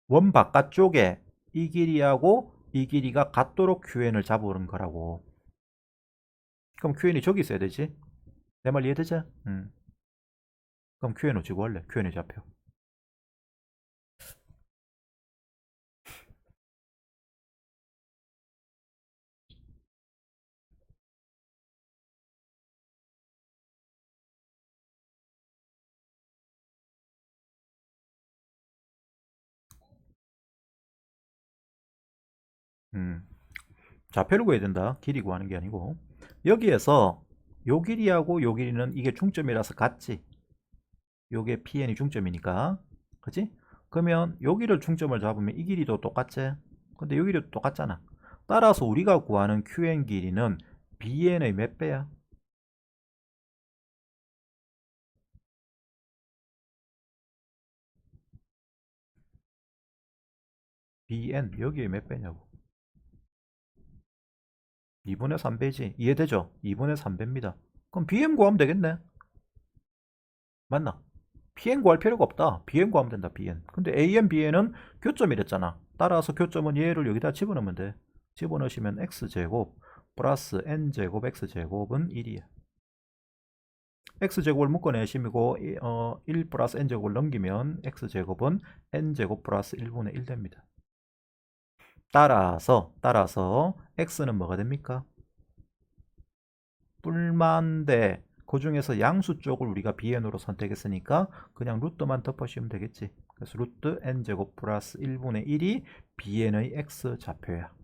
원 바깥쪽에 이 길이하고 이 길이가 같도록 QN을 잡으는 거라고. 그럼 QN이 저기 있어야 되지? 내 말 이해되지? 그럼 QN을 지고 할래. QN의 좌표. 좌표를 구해야 된다. 길이 구하는 게 아니고. 여기에서 요 길이하고 요 길이는 이게 중점이라서 같지. 요게 PN이 중점이니까. 그치? 그러면 여기를 중점을 잡으면 이 길이도 똑같지? 근데 요 길이도 똑같잖아. 따라서 우리가 구하는 QN 길이는 BN의 몇 배야? BN 여기에 몇 배냐고. 2분의 3배지. 이해되죠? 2분의 3배입니다. 그럼 BN 구하면 되겠네. 맞나? PN 구할 필요가 없다. BN 구하면 된다. BN. 근데 AN, BN은 교점이랬잖아. 따라서 교점은 얘를 여기다 집어넣으면 돼. 집어넣으시면 x제곱 플러스 n제곱 x제곱은 1이야. x제곱을 묶어내시고 1 플러스 n제곱을 넘기면 x제곱은 n제곱 플러스 1분의 1 됩니다. 따라서 x는 뭐가 됩니까? 뿔만데 그 중에서 양수 쪽을 우리가 bn으로 선택했으니까 그냥 루트만 덮으시면 되겠지. 그래서 루트 n제곱 플러스 1분의 1이 bn의 x좌표야.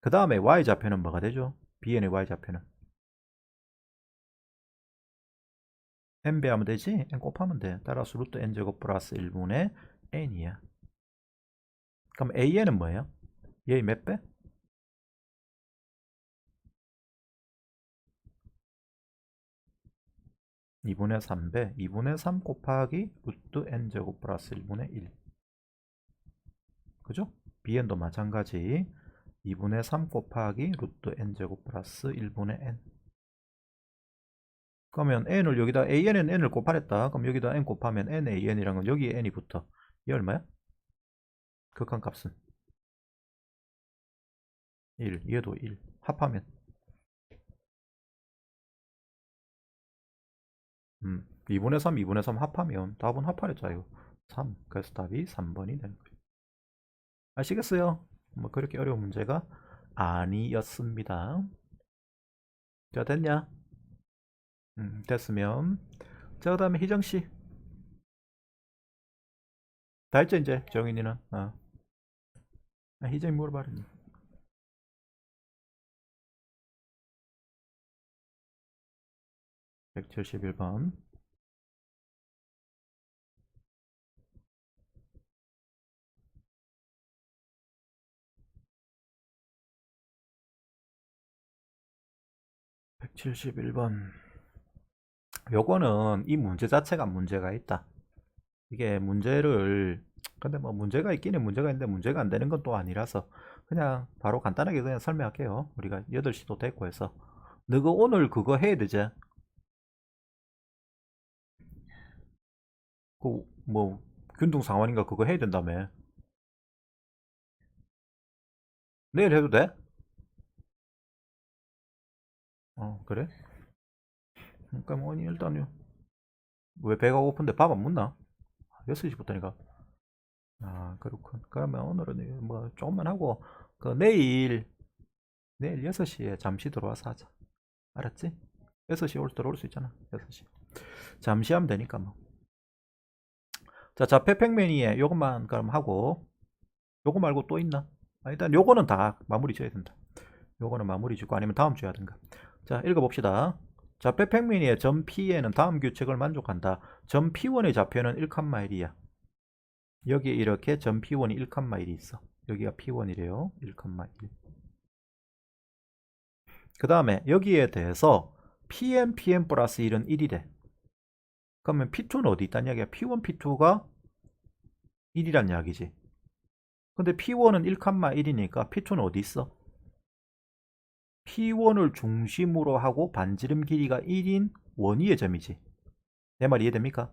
그 다음에 y좌표는 뭐가 되죠? bn의 y좌표는 n 배하면 되지? n 곱하면 돼. 따라서 루트 n제곱 플러스 1분의 n이야. 그럼 an은 뭐예요? 얘 몇 배? 2분의 3배. 2분의 3 곱하기 루트 n제곱 플러스 1분의 1. 그죠? bn도 마찬가지. 2분의 3 곱하기 루트 n제곱 플러스 1분의 n. 그러면 n을 여기다 an은 n을 곱하랬다. 그럼 여기다 n 곱하면 nan이란 건 여기에 n이 붙어. 이 얼마야? 극한값은 1. 얘도 1. 합하면 2분의 3, 2분의 3 합하면 답은 합하랬잖아요. 3. 그래서 답이 3번이 되는 거예요. 아시겠어요? 뭐 그렇게 어려운 문제가 아니었습니다. 자, 됐냐? 됐으면 자, 그 다음에 희정씨 다 했죠 이제 정인이는 희정이 물어봐라. 171번 171번 요거는 이 문제 자체가 문제가 있다. 이게 문제를 근데 뭐 문제가 있기는 문제가 있는데 문제가 안 되는 건 또 아니라서 그냥 바로 간단하게 그냥 설명할게요. 우리가 8시도 됐고 해서 너가 오늘 그거 해야 되지? 그 뭐 균등 상환인가 그거 해야 된다며. 내일 해도 돼? 그래? 그러니까 뭐 일단 왜 배가 고픈데 밥 안 먹나? 6시부터니까. 아 그렇군. 그러면 오늘은 뭐 조금만 하고 그 내일 6시에 잠시 들어와서 하자. 알았지? 6시 들어올 수 있잖아. 6시. 잠시 하면 되니까 뭐. 자, 자폐팩매니에 요것만 그럼 하고 요거 말고 또 있나? 일단 요거는 다 마무리 지어야 된다. 요거는 마무리 짓고 아니면 다음 주에 하든가. 자, 읽어봅시다. 자폐팩매니의 점 P에는 다음 규칙을 만족한다. 점 P1의 좌표는 1,1이야. 여기에 이렇게 점 P1이 1,1이 있어. 여기가 P1이래요. 1,1. 그 다음에 여기에 대해서 PM 플러스 1은 1이래. 그러면 P2는 어디 있다는 이야기야? P1, P2가 1이란 이야기지. 근데 P1은 1,1이니까 P2는 어디 있어? P1을 중심으로 하고 반지름 길이가 1인 원위의 점이지. 내 말 이해됩니까?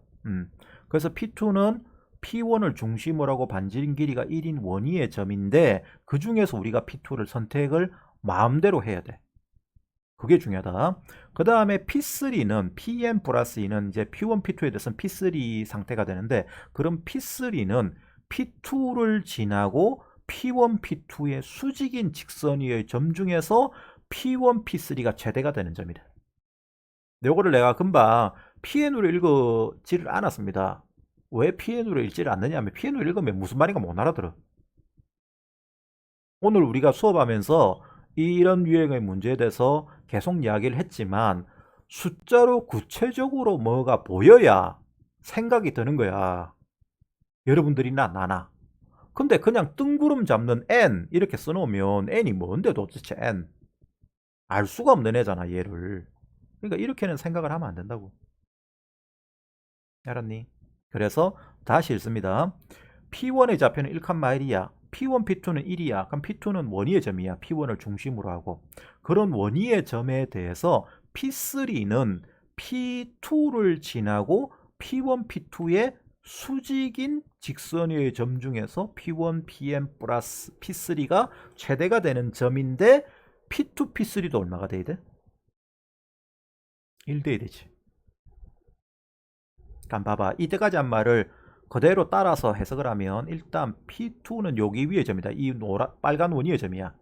그래서 P2는 P1을 중심으로 하고 반지름 길이가 1인 원위의 점인데 그 중에서 우리가 P2를 선택을 마음대로 해야 돼. 그게 중요하다. 그 다음에 P3는 PM 플러스 2는 이제 P1, P2에 대해서는 P3 상태가 되는데 그럼 P3는 P2를 지나고 P1, P2의 수직인 직선 위의 점 중에서 P1, P3가 최대가 되는 점이다. 요거를 내가 금방 PN으로 읽지를 않았습니다. 왜 PN으로 읽지를 않느냐면 PN으로 읽으면 무슨 말인가 못 알아들어. 오늘 우리가 수업하면서 이런 유형의 문제에 대해서 계속 이야기를 했지만 숫자로 구체적으로 뭐가 보여야 생각이 드는 거야. 여러분들이나 나나. 근데 그냥 뜬구름 잡는 n 이렇게 써놓으면 n이 뭔데 도대체 n. 알 수가 없는 애잖아 얘를. 그러니까 이렇게는 생각을 하면 안 된다고. 알았니? 그래서 다시 읽습니다. P1의 좌표는 1,1이야. P1, P2는 1이야. 그럼 P2는 원위의 점이야. P1을 중심으로 하고. 그런 원위의 점에 대해서 P3는 P2를 지나고 P1, P2의 수직인 직선의 점 중에서 P1, PM 플러스 P3가 최대가 되는 점인데 P2, P3도 얼마가 돼야 돼? 1 돼야 되지. 그럼 봐봐. 이때까지 한 말을 그대로 따라서 해석을 하면 일단 P2는 여기 위의 점이다. 이 빨간 원위의 점이야.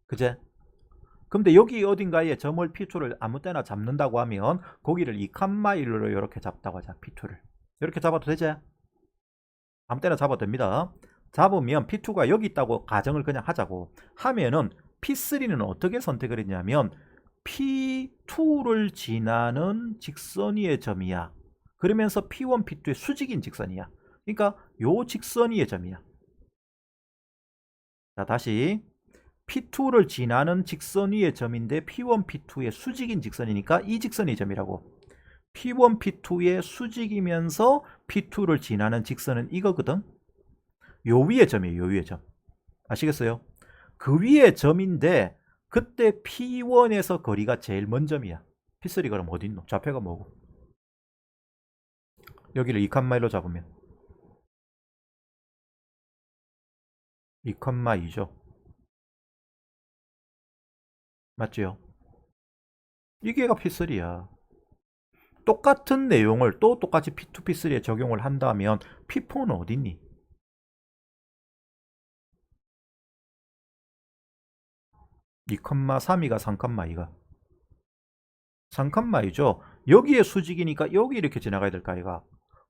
그제? 근데 여기 어딘가에 점을 P2를 아무 때나 잡는다고 하면 거기를 2,1로 이렇게 잡다고 하자. P2를. 이렇게 잡아도 되지? 아무 때나 잡아도 됩니다. 잡으면 P2가 여기 있다고 가정을 그냥 하자고 하면은 P3는 어떻게 선택을 했냐면 P2를 지나는 직선 위의 점이야. 그러면서 P1, P2의 수직인 직선이야. 그러니까 요 직선 위의 점이야. 자, 다시 P2를 지나는 직선 위의 점인데 P1, P2의 수직인 직선이니까 이 직선의 점이라고. P1, P2의 수직이면서 P2를 지나는 직선은 이거거든. 요 위의 점이에요. 요 위의 점. 아시겠어요? 그 위의 점인데 그때 P1에서 거리가 제일 먼 점이야. P3 그럼 어디 있노? 좌표가 뭐고? 여기를 2,1로 잡으면 2,2죠. 맞지요? 이게가 P3야. 똑같은 내용을 또 똑같이 P2, P3에 적용을 한다면 P4는 어디 있니? 2,3이가 3,2가 3,2죠. 여기에 수직이니까 여기 이렇게 지나가야 될까 이가.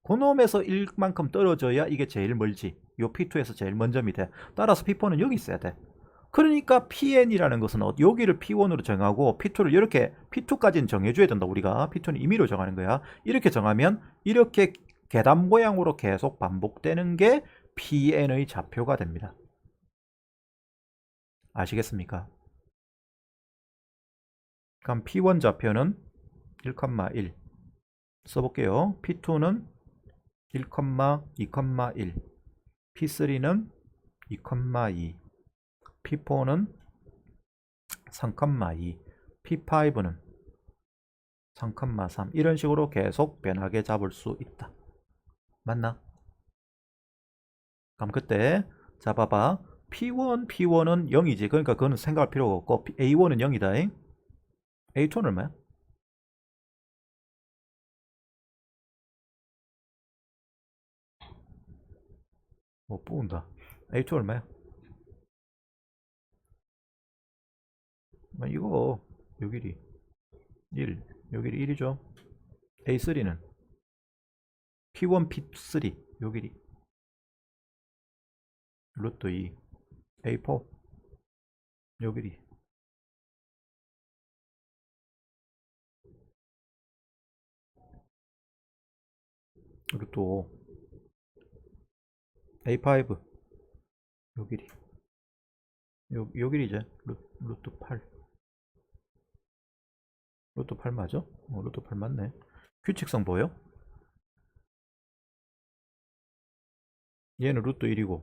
그놈에서 1만큼 떨어져야 이게 제일 멀지. 요 P2에서 제일 먼 점이 돼. 따라서 P4는 여기 있어야 돼. 그러니까 PN이라는 것은 여기를 P1으로 정하고 P2를 이렇게 P2까지는 정해줘야 된다. 우리가 P2는 임의로 정하는 거야. 이렇게 정하면 이렇게 계단 모양으로 계속 반복되는 게 PN의 좌표가 됩니다. 아시겠습니까? 그럼 P1 좌표는 1,1 써볼게요. P2는 1, 2,1 P3는 2,2 P4는 3,2 P5는 3,3 이런 식으로 계속 변하게 잡을 수 있다. 맞나? 그럼 그때 잡아봐. P1은 0이지. 그러니까 그거는 생각할 필요가 없고 A1은 0이다. A2는 얼마야? 뭐 뽑은다. A2 얼마야? 이거 여기리 1 여기리 1이죠. A3는 P1 P3 여기리 루트 2 A4 여기리 루트 5 A5 여기리 여기리 이제 루트 8 루트 8 맞아? 루트 8 맞네. 규칙성 보여? 얘는 루트 1이고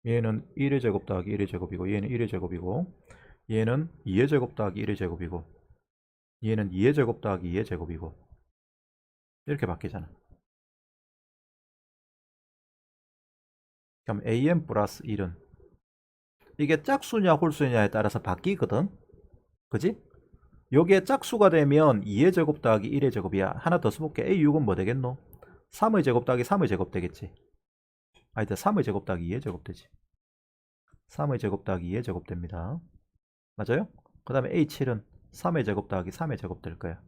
얘는 1의 제곱 더하기 1의 제곱이고 얘는 1의 제곱이고 얘는 2의 제곱 더하기 1의 제곱이고 얘는 2의 제곱 더하기 2의 제곱이고 이렇게 바뀌잖아. 그럼 am 플러스 1은 이게 짝수냐 홀수냐에 따라서 바뀌거든. 그지? 여기에 짝수가 되면 2의 제곱 더하기 1의 제곱이야. 하나 더 써볼게. A6은 뭐 되겠노? 3의 제곱 더하기 3의 제곱 되겠지. 아니다. 3의 제곱 더하기 2의 제곱 되지. 3의 제곱 더하기 2의 제곱 됩니다. 맞아요? 그 다음에 A7은 3의 제곱 더하기 3의 제곱 될 거야.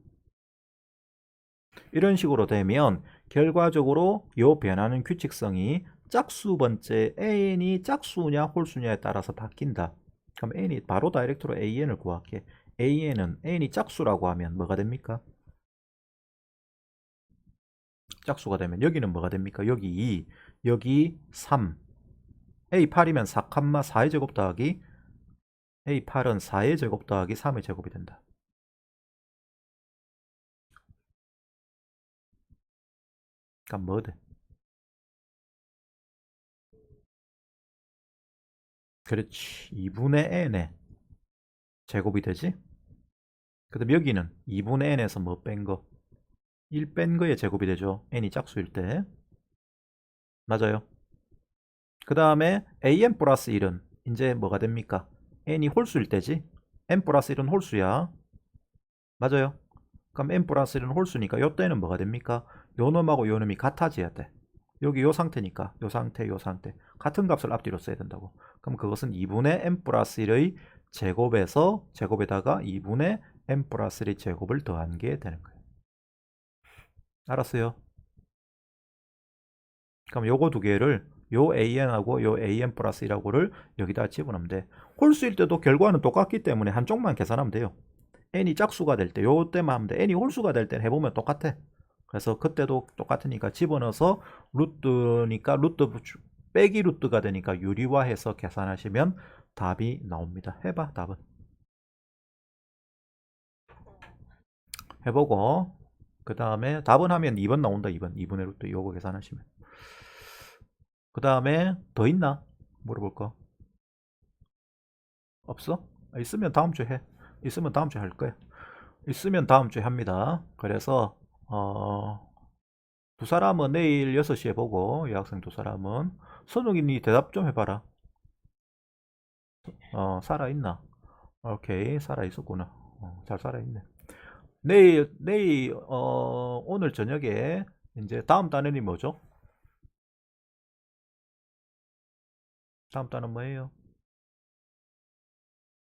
이런 식으로 되면 결과적으로 요 변하는 규칙성이 짝수 번째 n이 짝수냐 홀수냐에 따라서 바뀐다. 그럼 n이 바로 다이렉트로 an을 구할게. an은 n이 짝수라고 하면 뭐가 됩니까? 짝수가 되면 여기는 뭐가 됩니까? 여기 2, 여기 3. A8이면 4,4의 제곱 더하기 A8은 4의 제곱 더하기 3의 제곱이 된다. 그럼 뭐 돼? 그렇지. 2분의 n의 제곱이 되지? 그 다음 여기는 2분의 n에서 뭐 뺀 거? 1 뺀 거의 제곱이 되죠. n이 짝수일 때. 맞아요. 그 다음에 an 플러스 1은 이제 뭐가 됩니까? n이 홀수일 때지. n 플러스 1은 홀수야. 맞아요. 그럼 n 플러스 1은 홀수니까 요 때는 뭐가 됩니까? 요 놈하고 요 놈이 같아져야 돼. 여기 요 상태니까 요 상태 요 상태 같은 값을 앞뒤로 써야 된다고. 그럼 그것은 2분의 n 플러스 1의 제곱에서 제곱에다가 2분의 n 플러스 1의 제곱을 더한 게 되는 거예요. 알았어요? 그럼 요거 두 개를 요 an하고 요 an 플러스 1하고를 여기다 집어넣으면 돼. 홀수일 때도 결과는 똑같기 때문에 한쪽만 계산하면 돼요. n이 짝수가 될 때 요 때만 하면 돼. n이 홀수가 될 때는 해보면 똑같아. 그래서 그때도 똑같으니까 집어넣어서 루트니까 루트 빼기 루트가 되니까 유리화해서 계산하시면 답이 나옵니다. 해봐 답은. 해보고 그 다음에 답은 하면 2번 나온다. 2분의 루트 요거 계산하시면. 그 다음에 더 있나? 물어볼 거 없어? 있으면 다음 주에 해. 있으면 다음 주에 할 거야. 있으면 다음 주에 합니다. 그래서 두 사람은 내일 6시에 보고 여학생 두 사람은 선욱이 니 대답 좀 해봐라. 살아있나? 오케이 살아있었구나. 잘 살아있네. 내일 오늘 저녁에 이제 다음 단원이 뭐죠? 다음 단원 뭐예요?